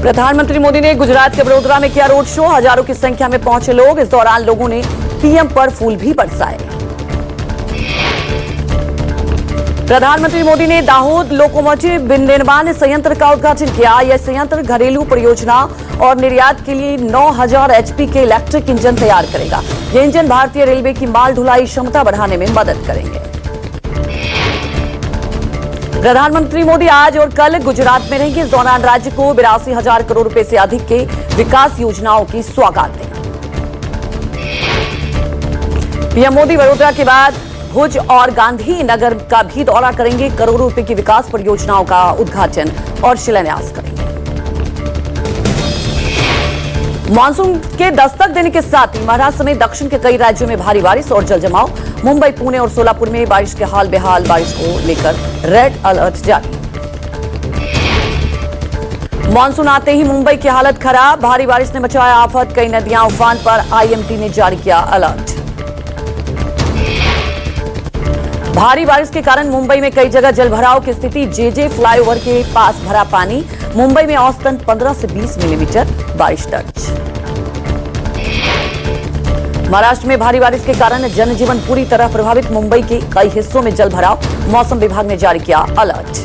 प्रधानमंत्री मोदी ने गुजरात के वडोदरा में किया रोड शो। हजारों की संख्या में पहुंचे लोग। इस दौरान लोगों ने पीएम पर फूल भी बरसाए। प्रधानमंत्री मोदी ने दाहोद लोकोमोटिव विनिर्माण संयंत्र का उद्घाटन किया। यह संयंत्र घरेलू परियोजना और निर्यात के लिए 9000 एचपी के इलेक्ट्रिक इंजन तैयार करेगा। ये इंजन भारतीय रेलवे की माल ढुलाई क्षमता बढ़ाने में मदद करेंगे। प्रधानमंत्री मोदी आज और कल गुजरात में रहेंगे। इस दौरान राज्य को 82,000 करोड़ रुपए से अधिक के विकास योजनाओं की सौगात देंगे। पीएम मोदी वडोदरा के बाद भुज और गांधीनगर का भी दौरा करेंगे। करोड़ों रुपए की विकास परियोजनाओं का उद्घाटन और शिलान्यास करेंगे। मानसून के दस्तक देने के साथ ही महाराष्ट्र समेत दक्षिण के कई राज्यों में भारी बारिश और जलजमाव। मुंबई, पुणे और सोलापुर में बारिश के हाल बेहाल। बारिश को लेकर रेड अलर्ट जारी। मानसून आते ही मुंबई की हालत खराब। भारी बारिश ने मचाया आफत। कई नदियां उफान पर। आईएमडी ने जारी किया अलर्ट। भारी बारिश के कारण मुंबई में कई जगह जलभराव की स्थिति। जेजे फ्लाईओवर के पास भरा पानी। मुंबई में औसतन 15 से 20 मिलीमीटर बारिश दर्ज। महाराष्ट्र में भारी बारिश के कारण जनजीवन पूरी तरह प्रभावित। मुंबई के कई हिस्सों में जलभराव। मौसम विभाग ने जारी किया अलर्ट।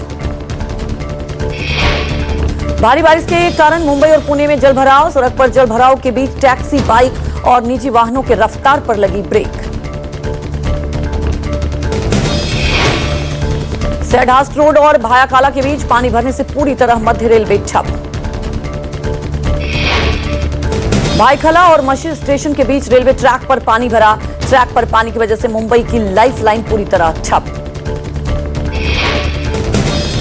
भारी बारिश के कारण मुंबई और पुणे में जलभराव। सड़क पर जलभराव के बीच टैक्सी, बाइक और निजी वाहनों के रफ्तार पर लगी ब्रेक। सैडहास्ट रोड और भायाकाला के बीच पानी भरने से पूरी तरह मध्य रेलवे ठप। भाईखला और मशीर स्टेशन के बीच रेलवे ट्रैक पर पानी भरा। ट्रैक पर पानी की वजह से मुंबई की लाइफलाइन पूरी तरह ठप।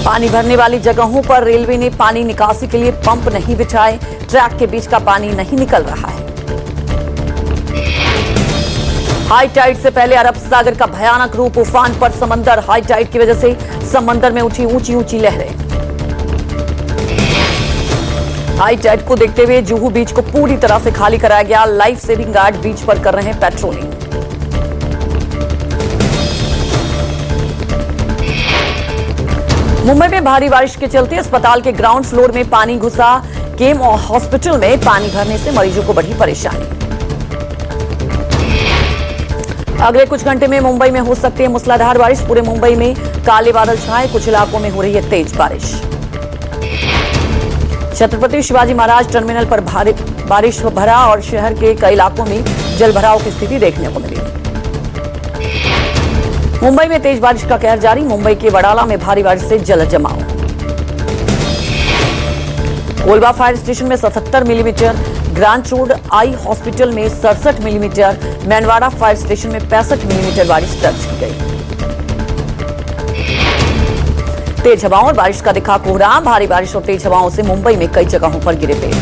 पानी भरने वाली जगहों पर रेलवे ने पानी निकासी के लिए पंप नहीं बिछाए। ट्रैक के बीच का पानी नहीं निकल रहा है। हाई टाइड से पहले अरब सागर का भयानक रूप। उफान पर समंदर। हाई टाइड की वजह से समंदर में उठी ऊंची ऊंची लहरें। हाई टाइड को देखते हुए जुहू बीच को पूरी तरह से खाली कराया गया। लाइफ सेविंग गार्ड बीच पर कर रहे हैं पेट्रोलिंग। मुंबई में भारी बारिश के चलते अस्पताल के ग्राउंड फ्लोर में पानी घुसा। केम हॉस्पिटल में पानी भरने से मरीजों को बढ़ी परेशानी। अगले कुछ घंटे में मुंबई में हो सकती है मूसलाधार बारिश। पूरे मुंबई में काले बादल छाए। कुछ इलाकों में हो रही है तेज बारिश। छत्रपति शिवाजी महाराज टर्मिनल पर भारी बारिश भरा और शहर के कई इलाकों में जलभराव की स्थिति देखने को मिली। मुंबई में तेज बारिश का कहर जारी। मुंबई के वडाला में भारी बारिश से जल जमाव। कोलबा फायर स्टेशन में 77 millimetre. Grant road eye hospital में 67 मिलीमीटर। मैनवाड़ा फायर स्टेशन में 65 मिलीमीटर बारिश दर्ज की गई। तेज हवाओं और बारिश का दिखा कोहराम। भारी बारिश और तेज हवाओं से मुंबई में कई जगहों पर गिरे पेड़।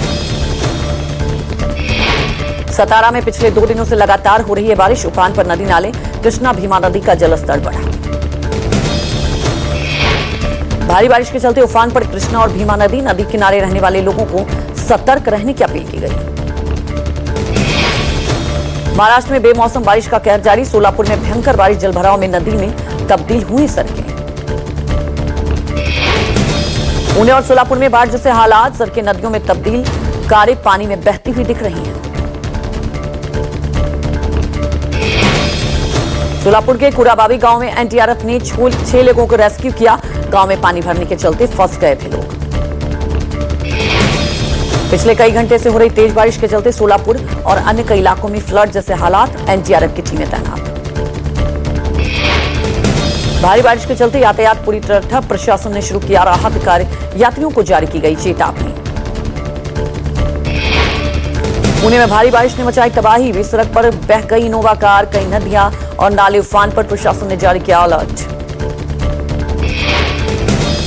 सतारा में पिछले 2 दिनों से लगातार हो रही है बारिश। उफान पर नदी नाले। कृष्णा भीमा नदी का जलस्तर बढ़ा। भारी बारिश के चलते उफान पर कृष्णा और भीमा नदी। नदी किनारे रहने वाले लोगों को सतर्क रहने की अपील की गई। महाराष्ट्र में बेमौसम बारिश का कहर जारी। सोलापुर में भयंकर बारिश। जलभराव में नदी में तब्दील हुई सड़कें। पुणे और सोलापुर में बाढ़ जैसे हालात। सड़कें नदियों में तब्दील। कारें पानी में बहती हुई दिख रही हैं। सोलापुर के कुराबावी गांव में एनडीआरएफ ने 6 लोगों को रेस्क्यू किया। गांव में पानी भरने के चलते फंस गए थे लोग। पिछले कई घंटे से हो रही तेज बारिश के चलते सोलापुर और अन्य कई इलाकों में फ्लड जैसे हालात। एनडीआरएफ की टीमें तैनात। भारी बारिश के चलते यातायात पूरी तरह ठप। प्रशासन ने शुरू किया राहत कार्य। यात्रियों को जारी की गई चेतावनी। पुणे में भारी बारिश ने मचाई तबाही। बीच सड़क पर बह गई इनोवा कार। कई नदियां और नाले उफान पर। प्रशासन ने जारी किया अलर्ट।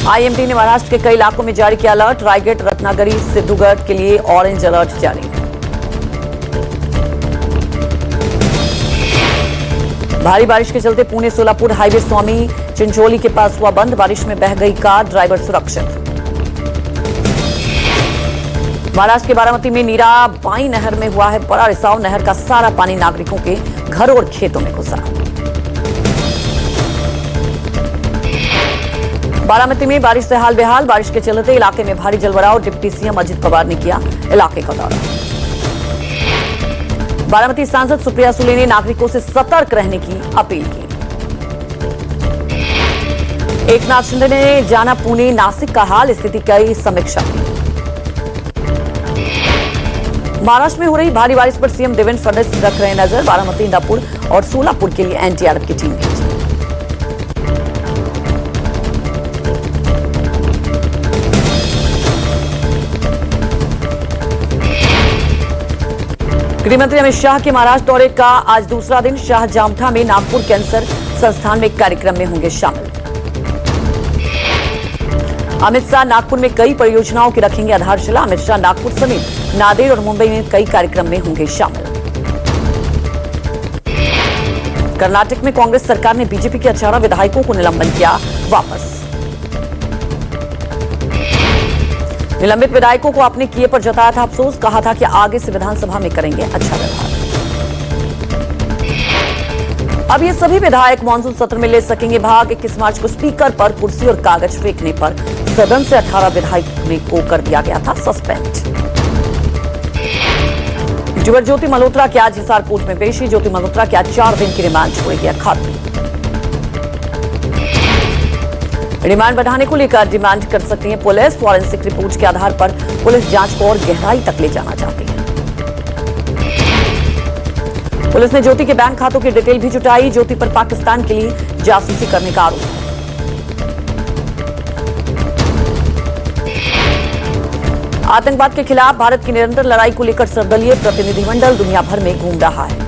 आईएमडी ने महाराष्ट्र के कई इलाकों में जारी किया अलर्ट। रायगढ़, रत्नागिरी, सिद्धूगढ़ के लिए ऑरेंज अलर्ट जारी। भारी बारिश के चलते पुणे सोलापुर हाईवे स्वामी चिंचोली के पास हुआ बंद। बारिश में बह गई कार। ड्राइवर सुरक्षित। महाराष्ट्र के बारामती में नीरा बाई नहर में हुआ है बड़ा रिसाव। नहर का सारा पानी नागरिकों के घरों और खेतों में घुसा। बारामती में बारिश से हाल बेहाल। बारिश के चलते इलाके में भारी जलभराव। डिप्टी सीएम अजित पवार ने किया इलाके का दौरा। बारामती सांसद सुप्रिया सुले ने नागरिकों से सतर्क रहने की अपील की। एकनाथ शिंदे ने जाना पुणे नासिक का हाल, स्थिति की समीक्षा की। महाराष्ट्र में हो रही भारी बारिश पर सीएम देवेंद्र फडणवीस रख रहे नजर। बारामती, इंदापुर और सोलापुर के लिए एनडीआरएफ की टीम भेजी। गृहमंत्री अमित शाह के महाराष्ट्र दौरे का आज दूसरा दिन। शाह जामठा में नागपुर कैंसर संस्थान में कार्यक्रम में होंगे शामिल। अमित शाह नागपुर में कई परियोजनाओं की रखेंगे आधारशिला। अमित शाह नागपुर समेत नांदेड़ और मुंबई में कई कार्यक्रम में होंगे शामिल। कर्नाटक में कांग्रेस सरकार ने बीजेपी के 18 विधायकों को निलंबन किया वापस। निलंबित विधायकों को अपने किए पर जताया था अफसोस। कहा था कि आगे से विधानसभा में करेंगे अच्छा व्यवहार। अब ये सभी विधायक मानसून सत्र में ले सकेंगे भाग। 21 मार्च को स्पीकर पर कुर्सी और कागज फेंकने पर सदन से 18 विधायकों को कर दिया गया था सस्पेंड। यूट्यूबर ज्योति मल्होत्रा की आज हिसार कोर्ट में पेशी। ज्योति मल्होत्रा की आज 4 दिन की रिमांड छोड़ेगी खाती। रिमांड बढ़ाने को लेकर डिमांड कर सकती है पुलिस। फॉरेंसिक रिपोर्ट के आधार पर पुलिस जांच को और गहराई तक ले जाना चाहती है। पुलिस ने ज्योति के बैंक खातों की डिटेल भी जुटाई। ज्योति पर पाकिस्तान के लिए जासूसी करने का आरोप है। आतंकवाद के खिलाफ भारत की निरंतर लड़ाई को लेकर सर्वदलीय प्रतिनिधिमंडल दुनिया भर में घूम रहा है।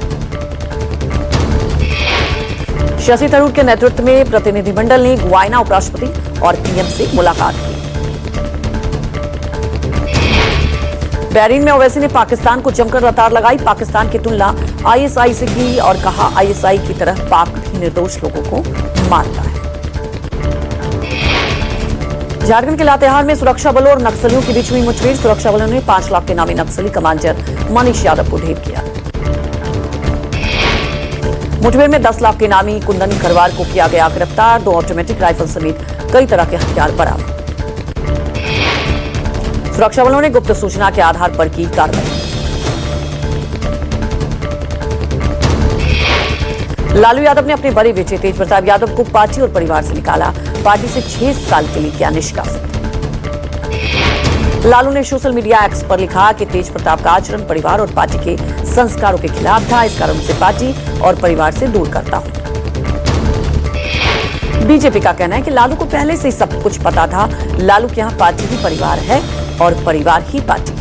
शशि थरूर के नेतृत्व में प्रतिनिधिमंडल ने गुयाना उपराष्ट्रपति और पीएम से मुलाकात की। बहरीन में ओवैसी ने पाकिस्तान को जमकर लताड़ लगाई। पाकिस्तान की तुलना आईएसआई से की और कहा आईएसआई की तरह पाक भी निर्दोष लोगों को मारता है। झारखंड के लातेहार में सुरक्षा बलों और नक्सलियों के बीच हुई मुठभेड़। सुरक्षा बलों ने 5 लाख के नामी नक्सली कमांडर मनीष यादव को ढेर किया। मुठभेड़ में 10 लाख के नामी कुंदन खरवार को किया गया गिरफ्तार। 2 ऑटोमेटिक राइफल समेत कई तरह के हथियार बरामद। सुरक्षा बलों ने गुप्त सूचना के आधार पर की कार्रवाई। लालू यादव ने अपने बड़े बेटे तेज प्रताप यादव को पार्टी और परिवार से निकाला। पार्टी से 6 साल के लिए किया निष्कासित। लालू ने सोशल मीडिया एक्स पर लिखा कि तेज प्रताप का आचरण परिवार और पार्टी के संस्कारों के खिलाफ था। इस कारण से पार्टी और परिवार से दूर करता हूं। बीजेपी का कहना है कि लालू को पहले से ही सब कुछ पता था। लालू के यहां पार्टी ही परिवार है और परिवार ही पार्टी है।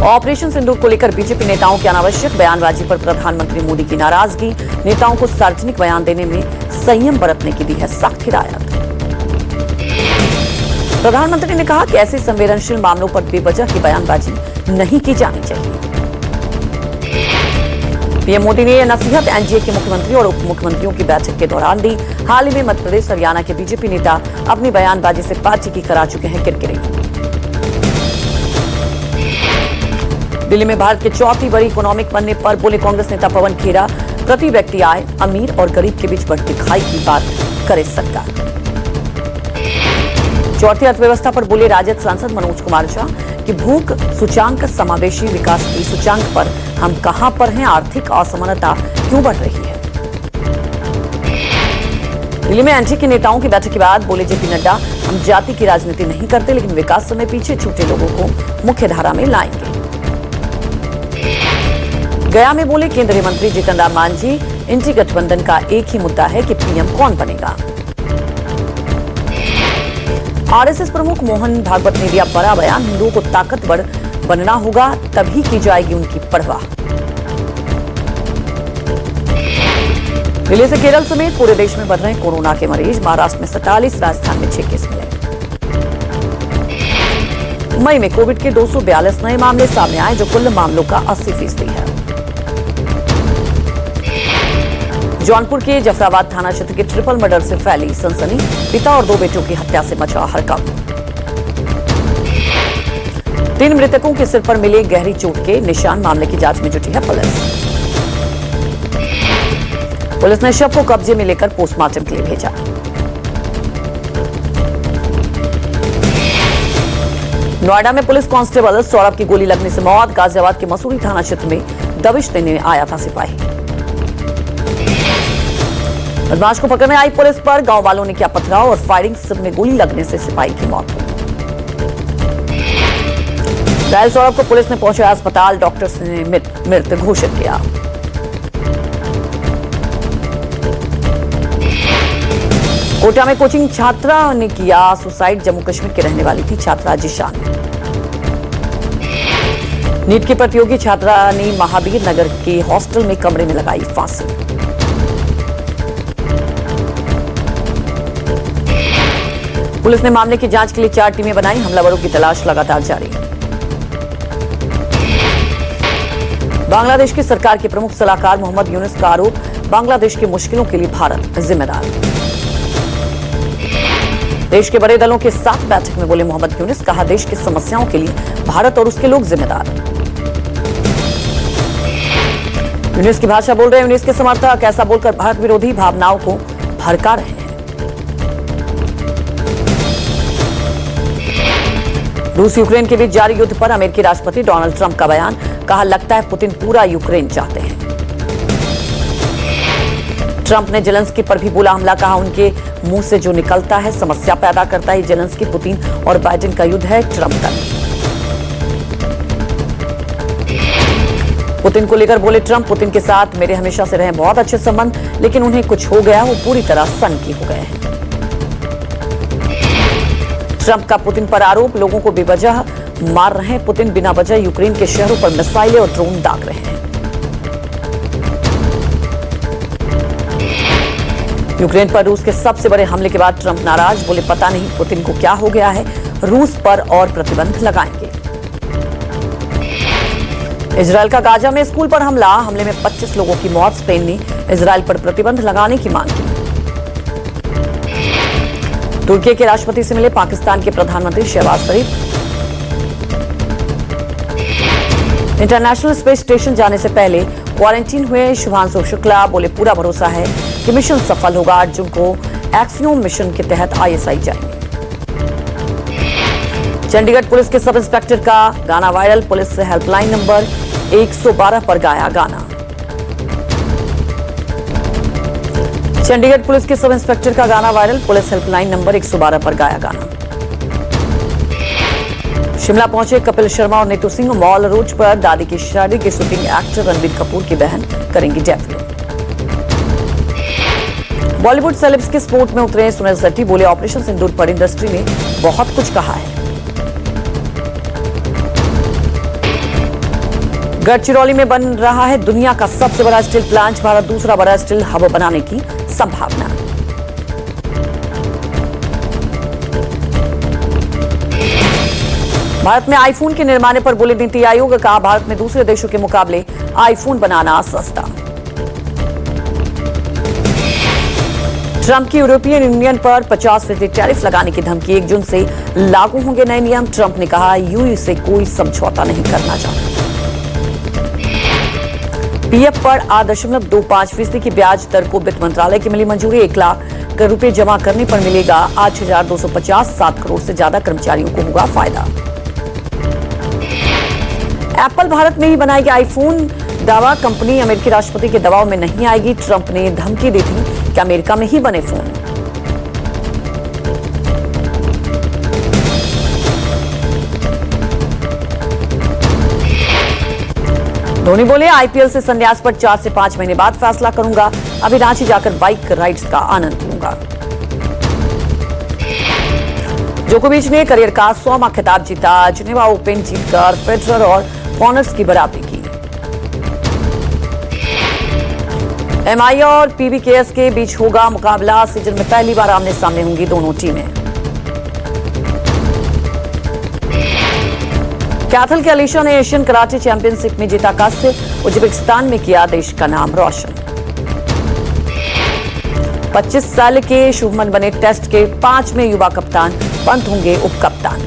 ऑपरेशन सिंदूर को लेकर बीजेपी नेताओं की अनावश्यक बयानबाजी पर प्रधानमंत्री मोदी की नाराजगी। नेताओं को सार्वजनिक बयान देने में संयम बरतने की दी है सख्त हिदायत। प्रधानमंत्री ने कहा कि ऐसे संवेदनशील मामलों पर बेवजह की बयानबाजी नहीं की जानी चाहिए। पीएम मोदी ने यह नसीहत एनडीए के मुख्यमंत्री और उप मुख्यमंत्रियों की बैठक के दौरान दी। हाल ही में मध्य प्रदेश हरियाणा के बीजेपी नेता अपनी बयानबाजी से पार्टी की करा चुके हैं किरकिरी। दिल्ली में भारत के चौथी बड़ी इकोनॉमिक बनने पर बोले कांग्रेस नेता पवन खेरा, प्रति व्यक्ति आय अमीर और गरीब के बीच बढ़ती खाई की बात करे सरकार। चौथी अर्थव्यवस्था पर बोले राजद सांसद मनोज कुमार झा कि भूख सूचांक समावेशी विकास की सूचांक पर हम कहां पर हैं, आर्थिक असमानता क्यों बढ़ रही है। दिल्ली में एनडीए के नेताओं की बैठक के बाद बोले जेपी नड्डा, हम जाति की राजनीति नहीं करते लेकिन विकास समय पीछे छूटे लोगों को मुख्य धारा में लाएंगे। गया में बोले केंद्रीय मंत्री जीतन राम मांझी, इंडी गठबंधन का एक ही मुद्दा है कि पीएम कौन बनेगा। आरएसएस प्रमुख मोहन भागवत ने दिया बड़ा बयान, हिंदुओं को ताकतवर बनना होगा तभी की जाएगी उनकी परवाह। दिल्ली से केरल समेत पूरे देश में बढ़ रहे कोरोना के मरीज। महाराष्ट्र में 47, राजस्थान में 6 केस मिले। मई में कोविड के 242 नए मामले सामने आए जो कुल मामलों का 80% है। जौनपुर के जफराबाद थाना क्षेत्र के ट्रिपल मर्डर से फैली सनसनी। पिता और 2 बेटों की हत्या से मचा हड़कंप। 3 मृतकों के सिर पर मिले गहरी चोट के निशान। मामले की जांच में जुटी है पुलिस। पुलिस ने शव को कब्जे में लेकर पोस्टमार्टम के लिए भेजा। नोएडा में पुलिस कांस्टेबल सौरभ की गोली लगने से मौत। गाजियाबाद के मसूरी थाना क्षेत्र में दबिश देने आया था सिपाही। बदमाश को पकड़ने आई पुलिस पर गांव वालों ने किया पथराव और फायरिंग, सिर में गोली लगने से सिपाही की मौत हुई। घायल सौरभ को पुलिस ने पहुंचाया अस्पताल, डॉक्टर्स ने मृत घोषित किया। कोटा में कोचिंग छात्रा ने किया सुसाइड। जम्मू कश्मीर की रहने वाली थी छात्रा जिशान। नीट की प्रतियोगी छात्रा ने महावीर नगर के हॉस्टल में कमरे में लगाई फांसी। पुलिस ने मामले की जांच के लिए 4 टीमें बनाई। हमलावरों की तलाश लगातार जारी। बांग्लादेश की सरकार के प्रमुख सलाहकार मोहम्मद यूनुस का आरोप, बांग्लादेश की मुश्किलों के लिए भारत जिम्मेदार। देश के बड़े दलों के साथ बैठक में बोले मोहम्मद यूनुस, कहा देश की समस्याओं के लिए भारत और उसके लोग जिम्मेदार। यूनुस की भाषा बोल रहे हैं यूनुस के समर्थक, ऐसा बोलकर भारत विरोधी भावनाओं को भड़का रहे हैं। रूस यूक्रेन के बीच जारी युद्ध पर अमेरिकी राष्ट्रपति डोनाल्ड ट्रंप का बयान, कहा लगता है पुतिन पूरा यूक्रेन चाहते हैं। ट्रंप ने जेलेंस्की पर भी बोला हमला, कहा उनके मुंह से जो निकलता है समस्या पैदा करता है। जेलेंस्की, पुतिन और बाइडेन का युद्ध है, ट्रंप का नहीं। पुतिन को लेकर बोले ट्रंप, पुतिन के साथ मेरे हमेशा से रहे बहुत अच्छे संबंध, लेकिन उन्हें कुछ हो गया, वो पूरी तरह सनकी हो गए हैं। ट्रंप का पुतिन पर आरोप, लोगों को बेवजह मार रहे हैं पुतिन, बिना वजह यूक्रेन के शहरों पर मिसाइलें और ड्रोन दाग रहे हैं। यूक्रेन पर रूस के सबसे बड़े हमले के बाद ट्रंप नाराज, बोले पता नहीं पुतिन को क्या हो गया है, रूस पर और प्रतिबंध लगाएंगे। इजरायल का गाजा में स्कूल पर हमले में 25 लोगों की मौत। स्पेन ने इजरायल पर प्रतिबंध लगाने की मांग की। तुर्की के राष्ट्रपति से मिले पाकिस्तान के प्रधानमंत्री शहबाज शरीफ। इंटरनेशनल स्पेस स्टेशन जाने से पहले क्वारंटीन हुए शुभांशु शुक्ला, बोले पूरा भरोसा है कि मिशन सफल होगा। 8 जून को एक्सियोम मिशन के तहत ISI जाएंगे। चंडीगढ़ पुलिस के सब इंस्पेक्टर का गाना वायरल, पुलिस हेल्पलाइन नंबर 112 पर गाया गाना। चंडीगढ़ पुलिस के सब इंस्पेक्टर का गाना वायरल, पुलिस हेल्पलाइन नंबर 112 पर गाया गाना। शिमला पहुंचे कपिल शर्मा और नीतू सिंह। मॉल रोड पर दादी की शादी की शूटिंग एक्टर रणबीर कपूर की बहन करेंगी डेब्यू। बॉलीवुड सेलेब्स के स्पोर्ट में उतरे सुनील शेट्टी, बोले ऑपरेशन सिंदूर पर इंडस्ट्री ने बहुत कुछ कहा है। गढ़चिरौली में बन रहा है दुनिया का सबसे बड़ा स्टील प्लांट, भारत दूसरा बड़ा स्टील हब बनाने की संभावना। भारत में आईफोन के निर्माण पर बोले नीति आयोग, कहा भारत में दूसरे देशों के मुकाबले आईफोन बनाना सस्ता। ट्रंप की यूरोपियन यूनियन पर 50% टैरिफ लगाने की धमकी, 1 जून से लागू होंगे नए नियम। ट्रंप ने कहा यूएई से कोई समझौता नहीं करना चाहता। पीएफ पर 8.25% की ब्याज दर को वित्त मंत्रालय की मिली मंजूरी। 1 लाख करोड़ रुपए जमा करने पर मिलेगा 8,250। 7 करोड़ से ज्यादा कर्मचारियों को होगा फायदा। एप्पल भारत में ही बनाएगी आईफोन, दावा, कंपनी अमेरिकी राष्ट्रपति के दबाव में नहीं आएगी। ट्रंप ने धमकी दी थी कि अमेरिका में ही बने फोन। धोनी बोले आईपीएल से संन्यास पर 4 से 5 महीने बाद फैसला करूंगा, अभी रांची जाकर बाइक राइड्स का आनंद लूंगा। जोकोविच ने करियर का 100वां खिताब जीता, जिनेवा ओपन जीतकर फेडरर और कॉनर्स की बराबरी की। एमआई और पीबीकेएस के बीच होगा मुकाबला, सीजन में पहली बार आमने सामने होंगी दोनों टीमें। कैथल के अलीशा ने एशियन कराटे चैंपियनशिप में जीता कांस्य, उज्बेकिस्तान में किया देश का नाम रोशन। 25 साल के शुभमन बने टेस्ट के 5वें युवा कप्तान, पंत होंगे उप कप्तान।